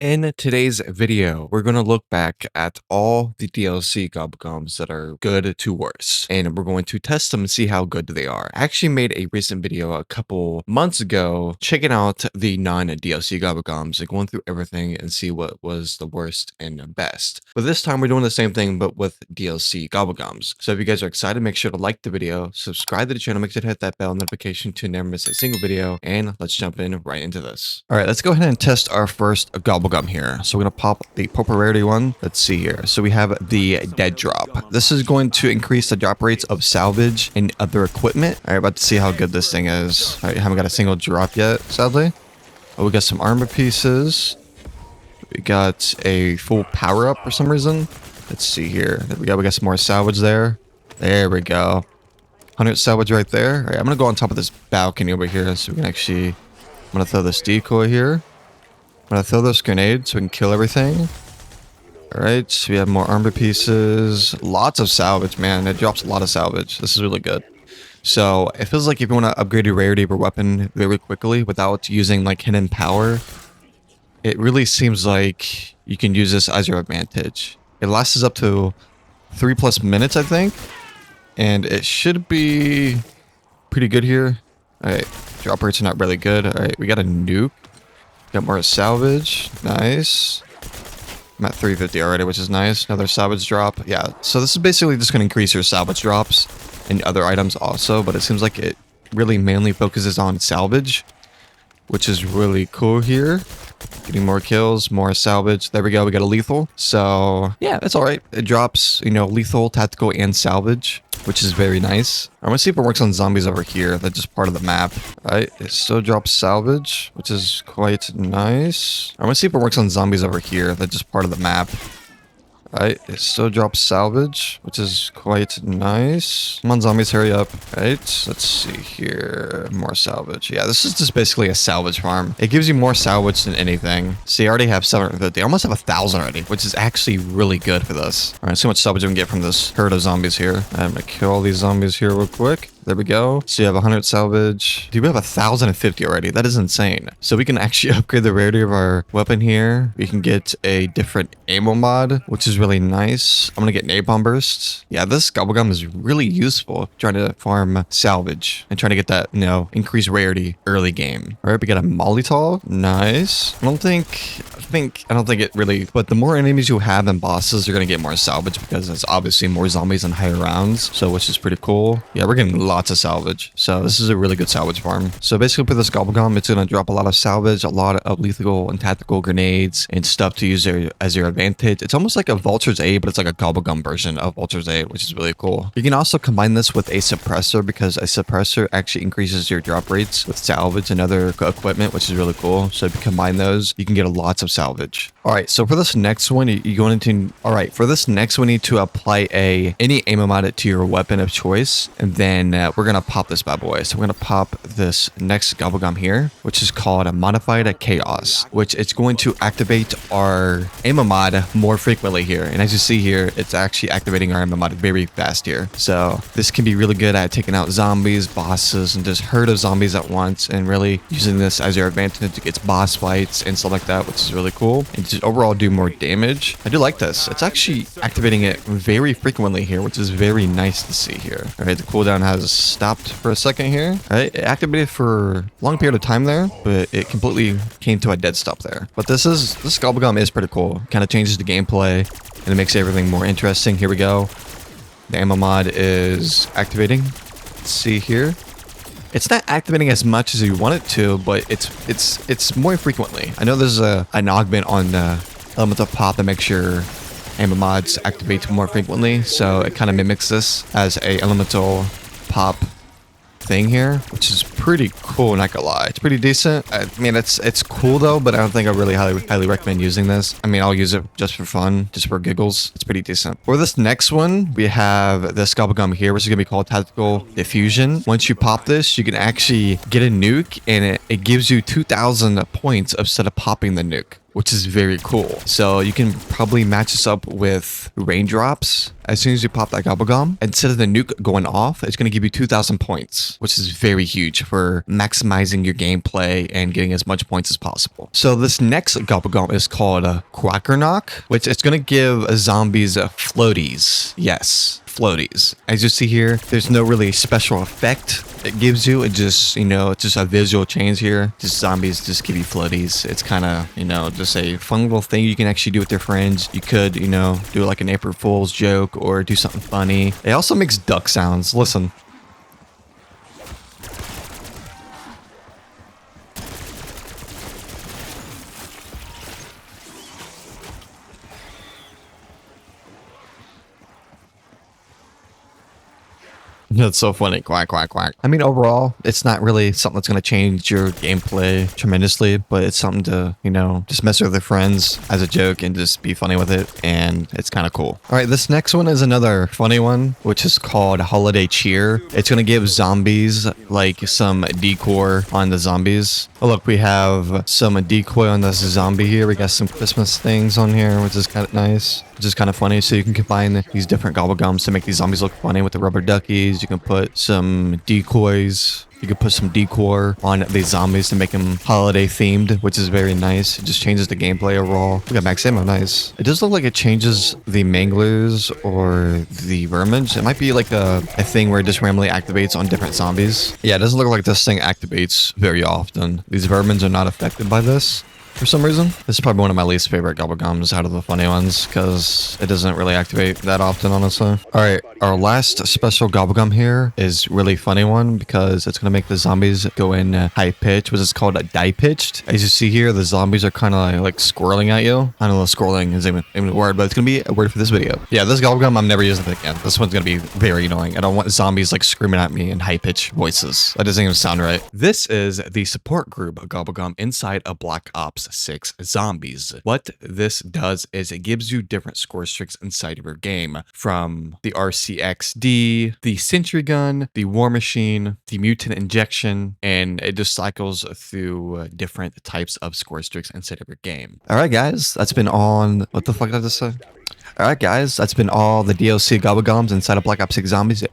In today's video, we're going to look back at all the DLC Gobblegums that are good to worse, and we're going to test them and see how good they are. I actually made a recent video a couple months ago checking out the non-DLC Gobblegums and going through everything and see what was the worst and best. But this time we're doing the same thing but with DLC Gobblegums. So if you guys are excited, make sure to like the video, subscribe to the channel, make sure to hit that bell notification to never miss a single video, and let's jump in right into this. All right, let's go ahead and test our first Gobblegum here. So we're gonna pop the popularity one. Let's see here. So we have the dead drop. This is going to increase the drop rates of salvage and other equipment. All right, about to see how good this thing is. All right, haven't got a single drop yet, sadly. Oh, we got some armor pieces. We got a full power up for some reason. Let's see here. There we go. We got some more salvage there. There we go. 100 salvage right there. All right, I'm gonna go on top of this balcony over here so we can actually. I'm gonna throw this decoy here. I'm gonna throw this grenade so we can kill everything. Alright, so we have more armor pieces. Lots of salvage, man. It drops a lot of salvage. This is really good. So, it feels like if you want to upgrade your rarity of your weapon very quickly without using like hidden power, it really seems like you can use this as your advantage. It lasts up to 3+ minutes, I think. And it should be pretty good here. Alright, drop rates are not really good. Alright, we got a nuke. Got more salvage. Nice. I'm at 350 already, which is nice. Another salvage drop. Yeah, so this is basically just going to increase your salvage drops and other items also, but it seems like it really mainly focuses on salvage, which is really cool here. Getting more kills, more salvage. There we go. We got a lethal. So, yeah, it's all right. It drops, lethal, tactical, and salvage, which is very nice. I'm going to see if it works on zombies over here. That's just part of the map. All right. It still drops salvage, which is quite nice. I'm going to see if it works on zombies over here. That's just part of the map. Alright, it still drops salvage, which is quite nice. Come on, zombies, hurry up. Right, let's see here. More salvage. Yeah, this is just basically a salvage farm. It gives you more salvage than anything. See, I already have 750. I almost have 1,000 already, which is actually really good for this. Alright, see how much salvage we can get from this herd of zombies here. I'm gonna kill all these zombies here real quick. There we go. So you have 100 salvage. Dude, we have 1,050 already. That is insane. So we can actually upgrade the rarity of our weapon here. We can get a different ammo mod, which is really nice. I'm gonna get napalm bursts. Yeah, this Gobblegum is really useful trying to farm salvage and trying to get that, increased rarity early game. All right, we got a Molotov. Nice. I don't think it really, but the more enemies you have and bosses, you're gonna get more salvage because it's obviously more zombies and higher rounds. So which is pretty cool. Yeah, we're getting lots of salvage. So this is a really good salvage farm. So basically for this Gobblegum, it's going to drop a lot of salvage, a lot of lethal and tactical grenades and stuff to use as your advantage. It's almost like a Vulture's Aid, but it's like a Gobblegum version of Vulture's Aid, which is really cool. You can also combine this with a suppressor because a suppressor actually increases your drop rates with salvage and other equipment, which is really cool. So if you combine those, you can get lots of salvage. All right, so for this next one, you go into, all right, for this next one, you need to apply any ammo mod to your weapon of choice, and then we're gonna pop this bad boy. So we're gonna pop this next Gobblegum here, which is called a Modified Chaos, which it's going to activate our ammo mod more frequently here. And as you see here, it's actually activating our ammo mod very fast here. So this can be really good at taking out zombies, bosses, and just herd of zombies at once, and really using this as your advantage against boss fights and stuff like that, which is really cool. And just overall do more damage. I do like this. It's actually activating it very frequently here, which is very nice to see here. All right, the cooldown has stopped for a second here. All right, it activated for a long period of time there, but it completely came to a dead stop there. But this Gobblegum is pretty cool. Kind of changes the gameplay and it makes everything more interesting. Here we go. The ammo mod is activating. Let's see here. It's not activating as much as you want it to, but it's more frequently. I know there's an augment on Elemental Pop that makes your ammo mods activate more frequently, so it kind of mimics this as a Elemental Pop thing here, which is pretty cool, not gonna lie. It's pretty decent. I mean, it's cool though, but I don't think I really highly recommend using this. I mean, I'll use it just for fun, just for giggles. It's pretty decent. For this next one, we have this Gobblegum here, which is gonna be called Tactical Diffusion. Once you pop this, you can actually get a nuke, and it gives you 2,000 points instead of popping the nuke, which is very cool. So you can probably match this up with raindrops. As soon as you pop that Gobble Gum, instead of the nuke going off, it's going to give you 2,000 points, which is very huge for maximizing your gameplay and getting as much points as possible. So this next Gobble Gum is called Quacker Knock, which it's going to give zombies floaties. Yes, floaties. As you see here, there's no really special effect it gives you. It just, it's just a visual change here. Just zombies just give you floaties. It's kind of, just a fun little thing you can actually do with your friends. You could, do like an April Fool's joke or do something funny. It also makes duck sounds. Listen. That's so funny. Quack, quack, quack. I mean, overall, it's not really something that's going to change your gameplay tremendously, but it's something to, just mess with your friends as a joke and just be funny with it. And it's kind of cool. All right, this next one is another funny one, which is called Holiday Cheer. It's going to give zombies like some decor on the zombies. Oh, look, we have some decoy on this zombie here. We got some Christmas things on here, which is kind of nice. Which is kind of funny. So you can combine these different Gobble Gums to make these zombies look funny with the rubber duckies. You can put some decoys. You can put some decor on these zombies to make them holiday themed, which is very nice. It just changes the gameplay overall. We got max ammo, nice. It does look like it changes the manglers or the vermin. It might be like a thing where it just randomly activates on different zombies. Yeah, it doesn't look like this thing activates very often. These vermins are not affected by this. For some reason, this is probably one of my least favorite Gobble Gums out of the funny ones because it doesn't really activate that often, honestly. All right, our last special Gobble Gum here is really funny one because it's going to make the zombies go in high pitch, which is called a die pitched. As you see here, the zombies are kind of like squirreling at you. I don't know if squirreling is even a word, but it's going to be a word for this video. Yeah, this Gobble Gum, I'm never using it again. This one's going to be very annoying. I don't want zombies like screaming at me in high pitched voices. That doesn't even sound right. This is the support group Gobble Gum inside a Black Ops 6 Zombies. What this does is it gives you different score streaks inside of your game, from the RCXD, the Sentry Gun, the War Machine, the Mutant Injection, and it just cycles through different types of score streaks inside of your game. All right, guys, that's been on. What the fuck did I just say? All right, guys, that's been all the DLC Gobble Gums inside of Black Ops 6 Zombies.